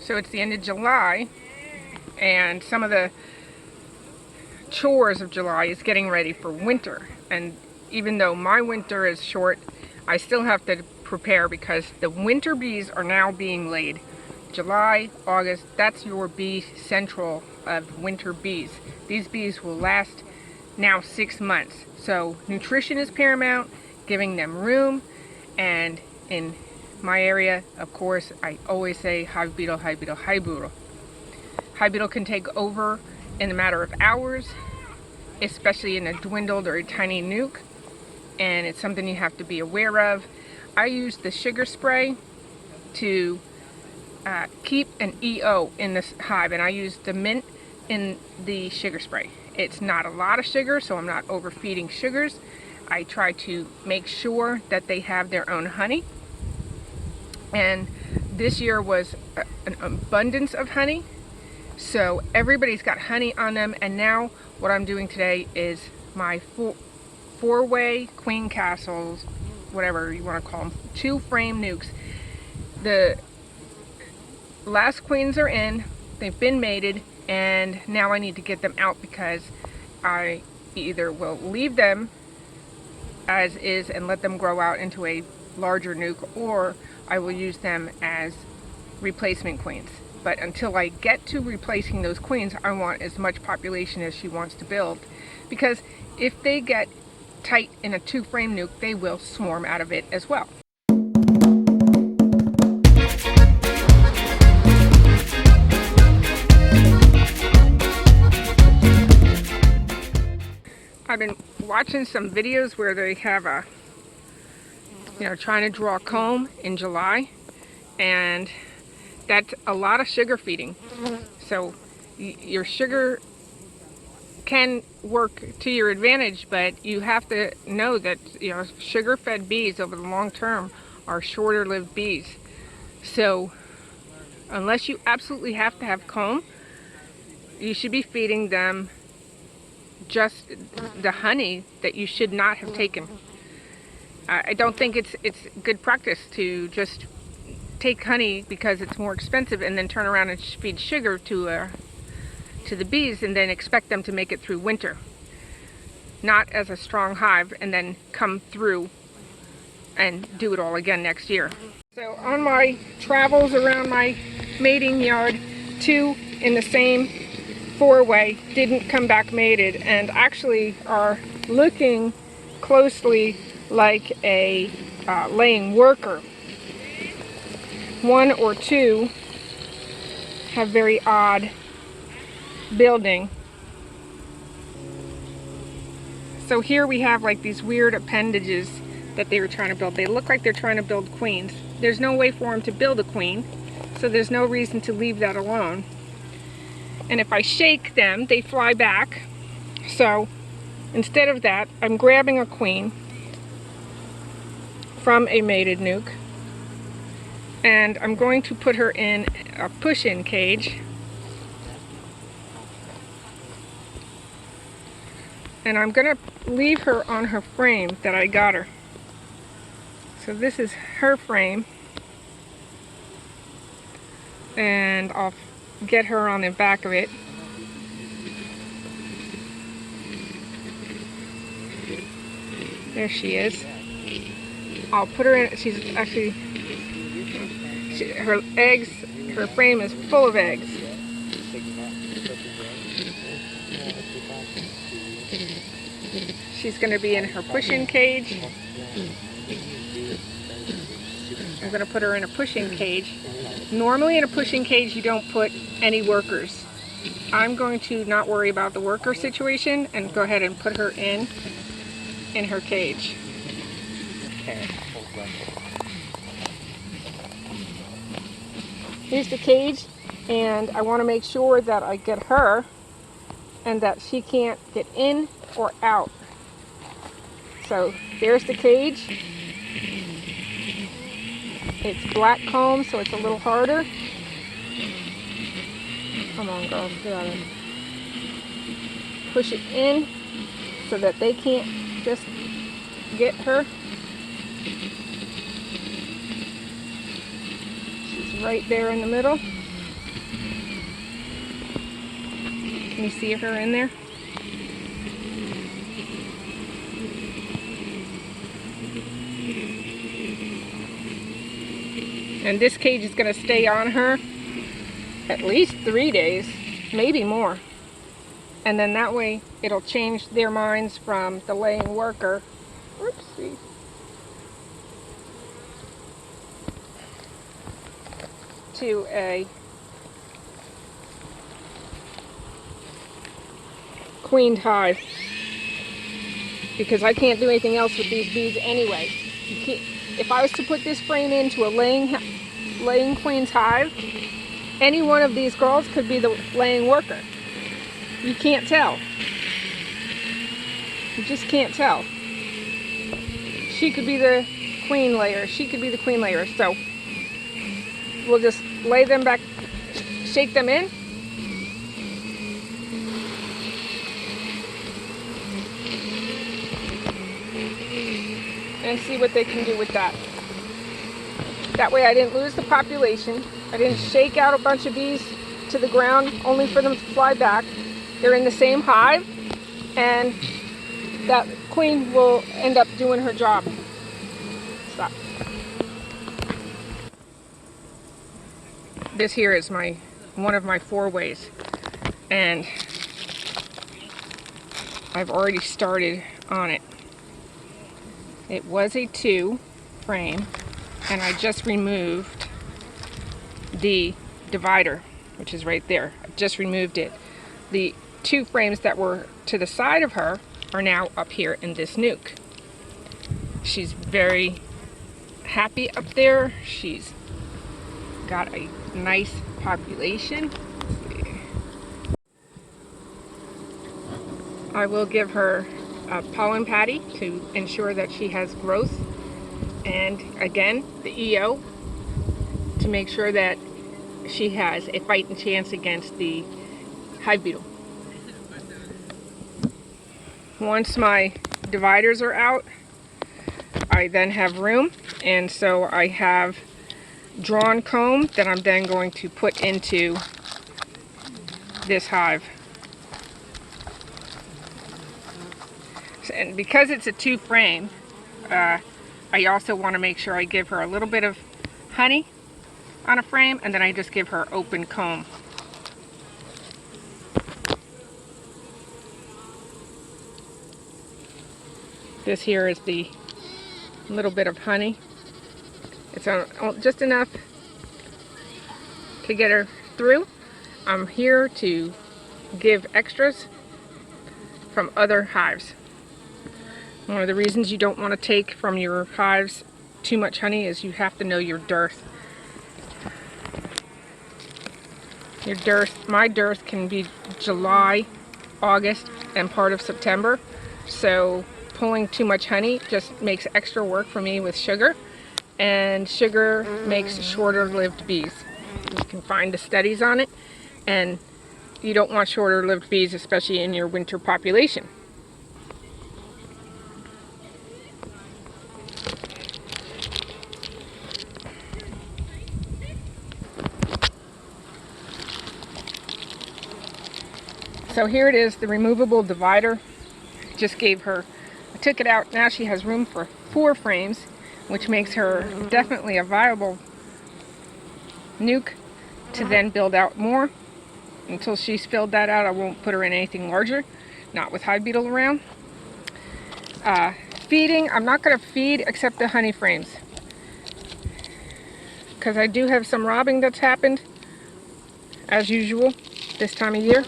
So it's the end of July, and some of the chores of July is getting ready for winter. And even though my winter is short, I still have to prepare because the winter bees are now being laid. July, August, that's your bee central of winter bees. These bees will last now 6 months. So nutrition is paramount, giving them room, and in my area, of course, I always say hive beetle, hive beetle, hive beetle. Hive beetle can take over in a matter of hours, especially in a dwindled or a tiny nuke, and it's something you have to be aware of. I use the sugar spray to keep an EO in this hive, and I use the mint in the sugar spray. It's not a lot of sugar, so I'm not overfeeding sugars. I try to make sure that they have their own honey, and this year was an abundance of honey, so everybody's got honey on them. And now what I'm doing today is my four-way queen castles, whatever you want to call them, 2-frame nukes. The last queens are in, they've been mated, and now I need to get them out because I either will leave them as is and let them grow out into a larger nuke, or I will use them as replacement queens. But until I get to replacing those queens, I want as much population as she wants to build, because if they get tight in a 2-frame nuke, they will swarm out of it as well. I've been watching some videos where they have trying to draw a comb in July, and that's a lot of sugar feeding. So your sugar can work to your advantage, but you have to know that sugar-fed bees over the long term are shorter-lived bees. So unless you absolutely have to have comb, you should be feeding them just the honey that you should not have taken. I don't think it's good practice to just take honey because it's more expensive and then turn around and feed sugar to the bees and then expect them to make it through winter. Not as a strong hive and then come through and do it all again next year. So on my travels around my mating yard, 2 in the same 4-way didn't come back mated, and actually are looking closely like a laying worker. 1 or 2 have very odd building. So here we have like these weird appendages that they were trying to build. They look like they're trying to build queens. There's no way for them to build a queen, so there's no reason to leave that alone. And if I shake them, they fly back. So instead of that, I'm grabbing a queen from a mated nuke, and I'm going to put her in a push-in cage. And I'm going to leave her on her frame that I got her. So this is her frame, and I'll get her on the back of it. There she is. I'll put her in. She's actually, her eggs, her frame is full of eggs. She's going to be in her push-in cage. I'm going to put her in a push-in cage. Normally in a push-in cage you don't put any workers. I'm going to not worry about the worker situation and go ahead and put her in her cage. Here's the cage, and I want to make sure that I get her and that she can't get in or out. So there's the cage. It's black comb, so it's a little harder. Come on, girls, get out of it. Push it in so that they can't just get her. She's right there in the middle. Can you see her in there? And this cage is going to stay on her at least 3 days, maybe more. And then that way it'll change their minds from the laying worker, whoopsie, to a queened hive. Because I can't do anything else with these bees anyway. You can't, if I was to put this frame into a laying queen's hive, any one of these girls could be the laying worker. You can't tell. You just can't tell. She could be the queen layer. She could be the queen layer. So we'll just lay them back, shake them in. And see what they can do with that. That way I didn't lose the population. I didn't shake out a bunch of bees to the ground only for them to fly back. They're in the same hive, and that queen will end up doing her job. Stop. This here is one of my 4 ways, and I've already started on it. It was a 2 frame, and I just removed the divider, which is right there. I just removed it. The 2 frames that were to the side of her are now up here in this nuke. She's very happy up there. She's got a nice population. I will give her a pollen patty to ensure that she has growth, and again the EO to make sure that she has a fighting chance against the hive beetle. Once my dividers are out, I then have room, and so I have drawn comb that I'm then going to put into this hive. And because it's a 2 frame, I also want to make sure I give her a little bit of honey on a frame, and then I just give her open comb. This here is the little bit of honey. It's just enough to get her through. I'm here to give extras from other hives. One of the reasons you don't want to take from your hives too much honey is you have to know your dearth. My dearth can be July, August, and part of September. So pulling too much honey just makes extra work for me with sugar. And sugar makes shorter-lived bees. You can find the studies on it. And you don't want shorter-lived bees, especially in your winter population. So here it is, the removable divider. Just gave her, I took it out, now she has room for 4 frames, which makes her definitely a viable nuke to then build out more. Until she's filled that out, I won't put her in anything larger, not with hive beetle around. Feeding, I'm not going to feed except the honey frames, because I do have some robbing that's happened, as usual, this time of year.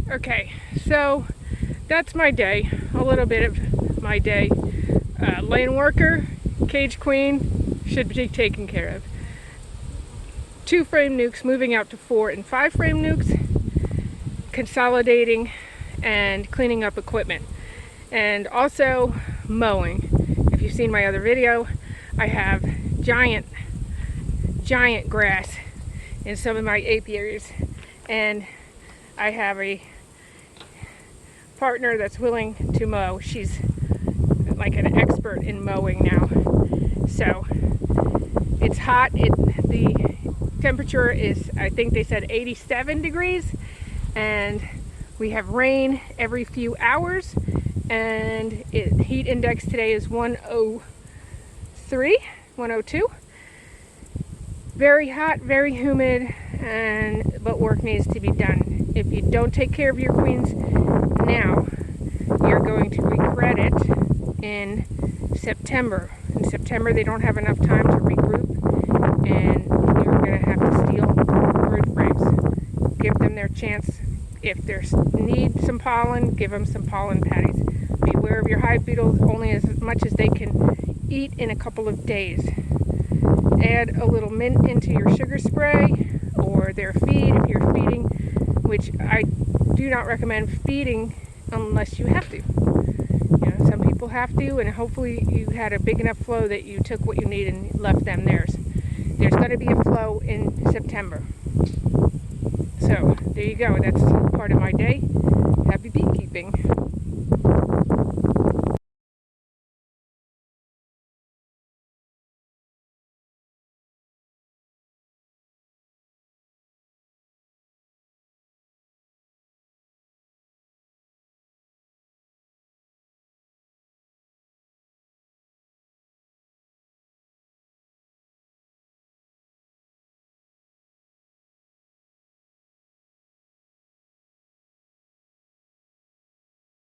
Okay, so that's my day, a little bit of my day. Laying worker, cage queen, should be taken care of. 2 frame nukes, moving out to 4 and 5 frame nukes, consolidating and cleaning up equipment, and also mowing. If you've seen my other video, I have giant grass in some of my apiaries, and I have a partner that's willing to mow. She's like an expert in mowing now. So it's hot. The temperature is, I think they said 87 degrees, and we have rain every few hours, and heat index today is 103, 102. Very hot, very humid, but work needs to be done. If you don't take care of your queens now, you're going to regret it in September. In September, they don't have enough time to regroup, and you're going to have to steal brood frames. Give them their chance. If they need some pollen, give them some pollen patties. Beware of your hive beetles, only as much as they can eat in a couple of days. Add a little mint into your sugar spray or their feed if you're feeding, which I do not recommend feeding unless you have to. Some people have to, and hopefully you had a big enough flow that you took what you need and left them theirs. There's going to be a flow in September. So there you go. That's part of my day. Happy beekeeping.